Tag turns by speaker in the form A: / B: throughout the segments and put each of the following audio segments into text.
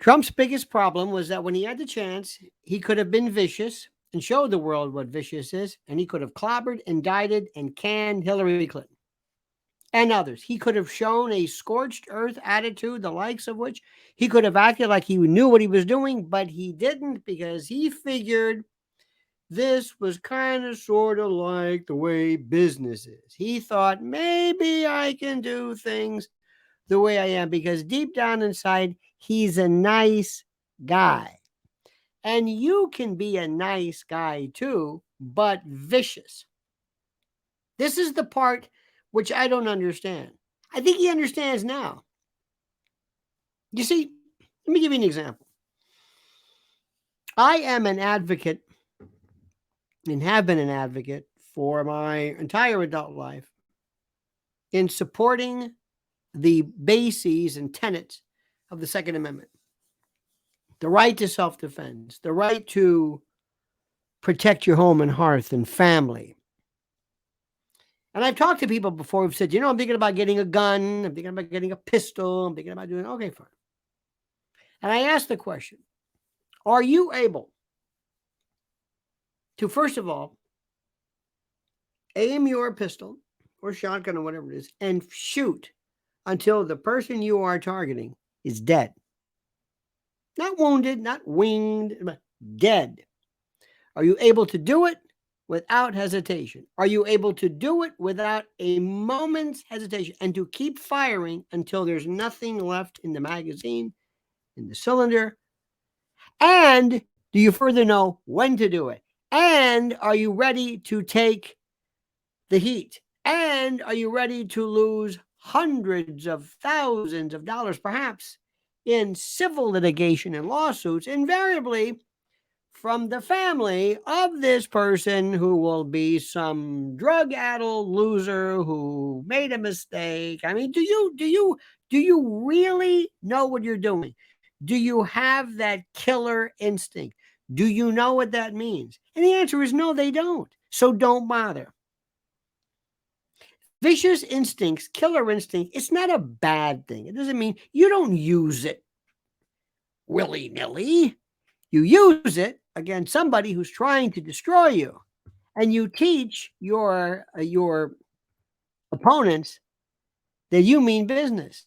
A: Trump's biggest problem was that when he had the chance, he could have been vicious and showed the world what vicious is, and he could have clobbered, indicted, and canned Hillary Clinton and others. He could have shown a scorched earth attitude, the likes of which he could have acted like he knew what he was doing, but he didn't because he figured this was kind of sort of like the way business is. He thought maybe I can do things the way I am because deep down inside, he's a nice guy. And you can be a nice guy too, but vicious. This is the part which I don't understand. I think he understands now. You see, let me give you an example. I am an advocate and have been an advocate for my entire adult life in supporting the bases and tenets of the Second Amendment. The right to self-defense, the right to protect your home and hearth and family. And I've talked to people before who've said, I'm thinking about getting a gun, I'm thinking about getting a pistol, I'm thinking about doing, okay, fine. And I asked the question, are you able to, first of all, aim your pistol or shotgun or whatever it is and shoot until the person you are targeting is dead? Not wounded, not winged, but dead. Are you able to do it without hesitation? Are you able to do it without a moment's hesitation and to keep firing until there's nothing left in the magazine, in the cylinder? And do you further know when to do it? And are you ready to take the heat? And are you ready to lose hundreds of thousands of dollars, perhaps, in civil litigation and lawsuits, invariably from the family of this person who will be some drug-addled loser who made a mistake? I mean, do you really know what you're doing? Do you have that killer instinct? Do you know what that means? And the answer is no, they don't. So don't bother. Vicious instincts, killer instinct, it's not a bad thing. It doesn't mean you don't use it willy-nilly. You use it against somebody who's trying to destroy you. And you teach your opponents that you mean business.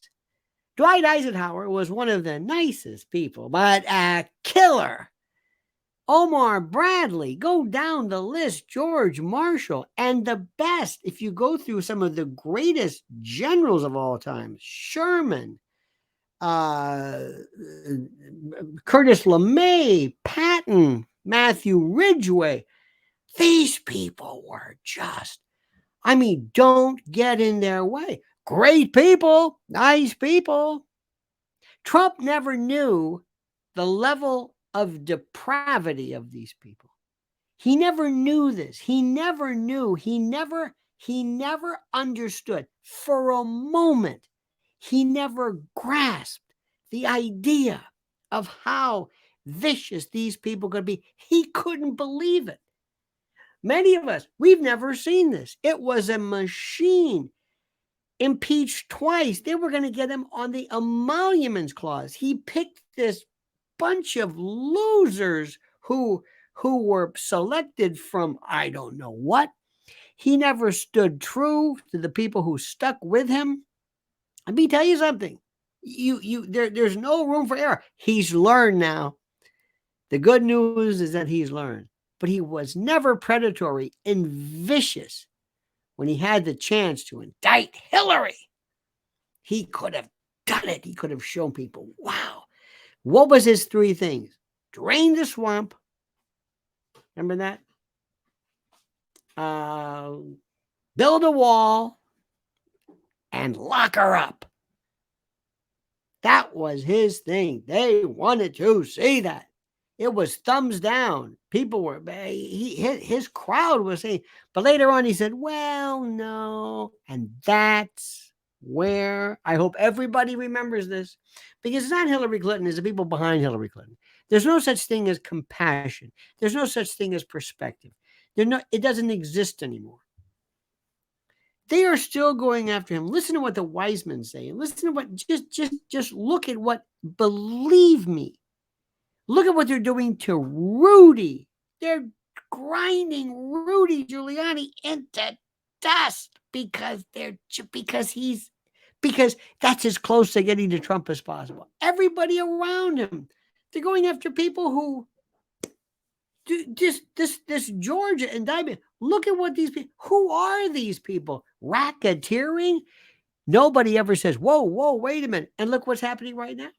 A: Dwight Eisenhower was one of the nicest people, but a killer. Omar Bradley, go down the list, George Marshall, and the best, if you go through some of the greatest generals of all time, Sherman, Curtis LeMay, Patton, Matthew Ridgway, these people were just, don't get in their way. Great people, nice people. Trump never knew the level of depravity of these people. He never knew this. He never knew. He never understood for a moment. He never grasped the idea of how vicious these people could be. He couldn't believe it. Many of us, we've never seen this. It was a machine. Impeached twice. They were going to get him on the emoluments clause. He picked this bunch of losers who were selected from I don't know what. He never stood true to the people who stuck with him. Let me tell you something. There's no room for error. He's learned now. The good news is that he's learned. But he was never predatory and vicious when he had the chance to indict Hillary. He could have done it. He could have shown people, wow. What was his three things? Drain the swamp. Remember that? Build a wall and lock her up. That was his thing. They wanted to see that. It was thumbs down. People were, his crowd was saying, but later on he said, well, no. And that's where I hope everybody remembers this, because it's not Hillary Clinton, it's the people behind Hillary Clinton. There's no such thing as compassion. There's no such thing as perspective. It doesn't exist anymore. They are still going after him. Listen to what the wise men say. And listen to what, just look at what, believe me, look at what they're doing to Rudy. They're grinding Rudy Giuliani into dust because that's as close to getting to Trump as possible. Everybody around him, they're going after people who this Georgia indictment. Look at what these people. Who are these people? Racketeering? Nobody ever says, "Whoa, wait a minute!" And look what's happening right now.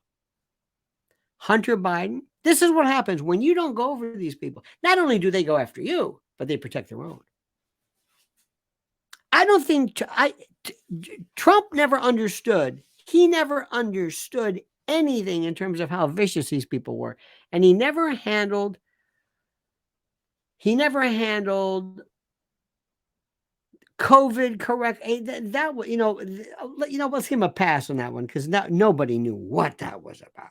A: Hunter Biden. This is what happens when you don't go over these people. Not only do they go after you, but they protect their own. I don't think Trump never understood. He never understood anything in terms of how vicious these people were, and he never handled COVID correct. That was, let's give him a pass on that one, because nobody knew what that was about.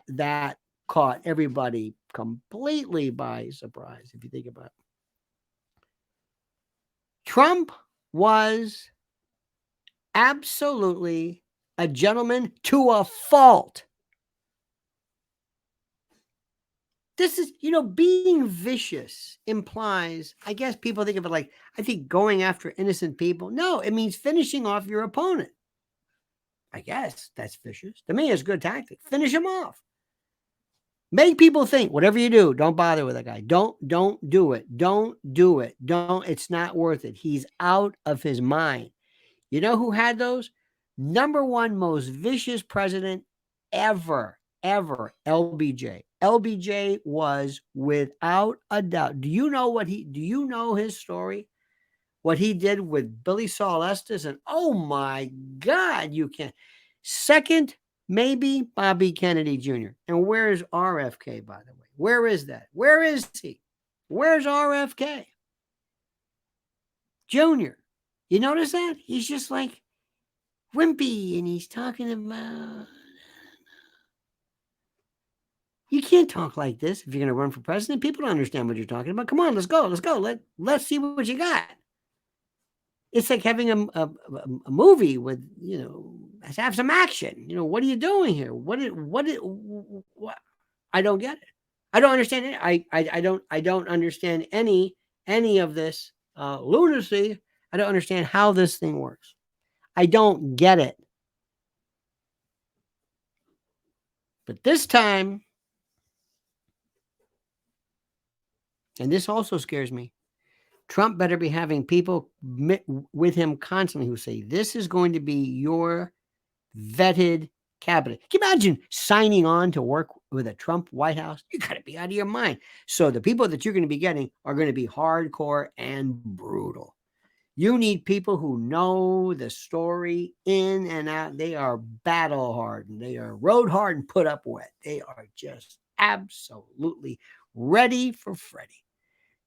A: That caught everybody completely by surprise, if you think about it. Trump was absolutely a gentleman to a fault. This is, being vicious implies, I guess people think of it like, I think going after innocent people. No, it means finishing off your opponent. I guess that's vicious. To me, it's a good tactic. Finish him off. Make people think, whatever you do, don't bother with that guy. Don't do it. Don't do it. It's not worth it. He's out of his mind. You know who had those? Number one most vicious president ever, LBJ. LBJ was without a doubt. Do you know his story? What he did with Billy Saul Estes? And oh my God, you can't. Second, maybe Bobby Kennedy Jr. And where's RFK, by the way? Where is that? Where is he? Where's RFK Jr.? You notice that? He's just like wimpy, and he's talking about, you can't talk like this if you're going to run for president. People don't understand what you're talking about. Come on, let's go. Let's see what you got. It's like having a movie with, let's have some action. What are you doing here? What? I don't get it. I don't understand it. I don't understand any of this lunacy. I don't understand how this thing works. I don't get it. But this time, and this also scares me, Trump better be having people with him constantly who say, this is going to be your vetted cabinet. Can you imagine signing on to work with a Trump White House? You got to be out of your mind. So the people that you're going to be getting are going to be hardcore and brutal. You need people who know the story in and out. They are battle hardened. They are road hard and put up wet. They are just absolutely ready for Freddie.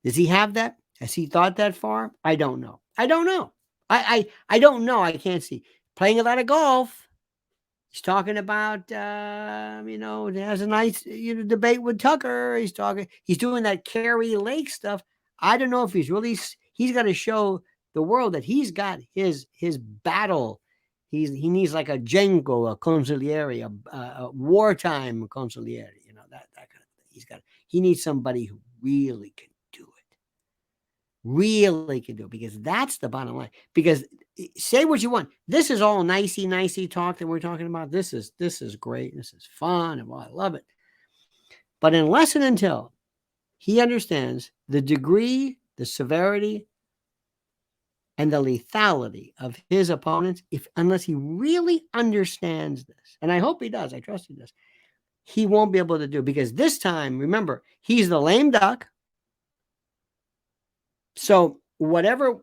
A: Does he have that? Has he thought that far? I don't know. I don't know. I don't know. I can't see. Playing a lot of golf. He's talking about, he has a nice debate with Tucker. He's doing that Kerry Lake stuff. I don't know if he's got to show the world that he's got his battle. He needs like a Jenko, a consigliere, a wartime consigliere, that kind of thing. He needs somebody who really can do it. Really can do it, because that's the bottom line. Because say what you want. This is all nicey talk that we're talking about. This is great. This is fun. And I love it. But unless and until he understands the degree, the severity, and the lethality of his opponents, unless he really understands this, and I hope he does, I trust he does, he won't be able to do it. Because this time, remember, he's the lame duck. So whatever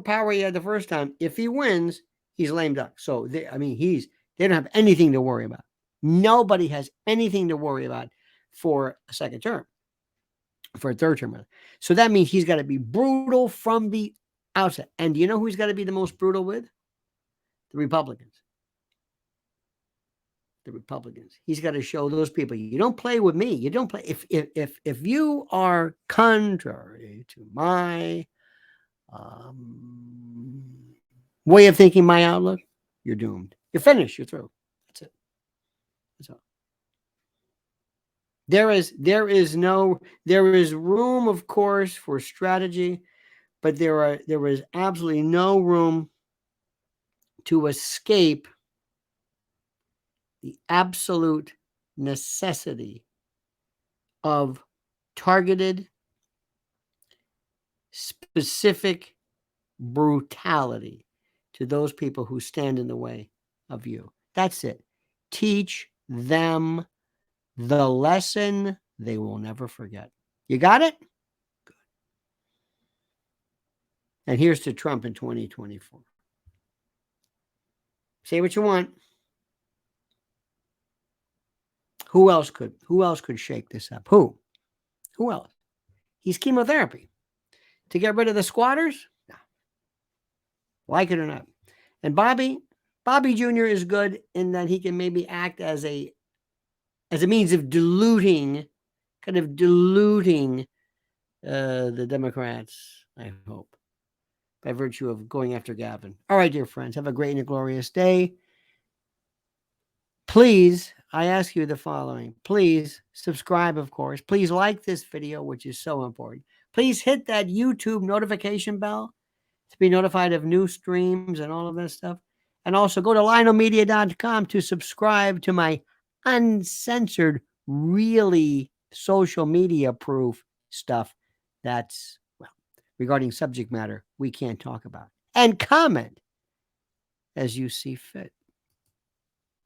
A: power he had the first time, if he wins, he's lame duck. So they don't have anything to worry about. Nobody has anything to worry about for a second term, for a third term. So that means he's got to be brutal from the outset. And do you know who he's got to be the most brutal with? The Republicans. He's got to show those people, you don't play with me. You don't play. If you are contrary to my way of thinking, my outlook, you're doomed. You're finished. You're through. That's it. That's all. There is room, of course, for strategy, but there is absolutely no room to escape the absolute necessity of targeted, specific brutality to those people who stand in the way of you. That's it. Teach them the lesson they will never forget. You got it? Good. And here's to Trump in 2024. Say what you want. Who else could shake this up? Who else? He's chemotherapy. To get rid of the squatters? No. Like it or not. And Bobby Jr. is good in that he can maybe act as a means of diluting the Democrats, I hope, by virtue of going after Gavin. All right, dear friends, have a great and a glorious day. Please, I ask you the following. Please subscribe, of course. Please like this video, which is so important. Please hit that YouTube notification bell to be notified of new streams and all of that stuff. And also go to lionelmedia.com to subscribe to my uncensored, really social media proof stuff that's, well, regarding subject matter we can't talk about. And comment as you see fit.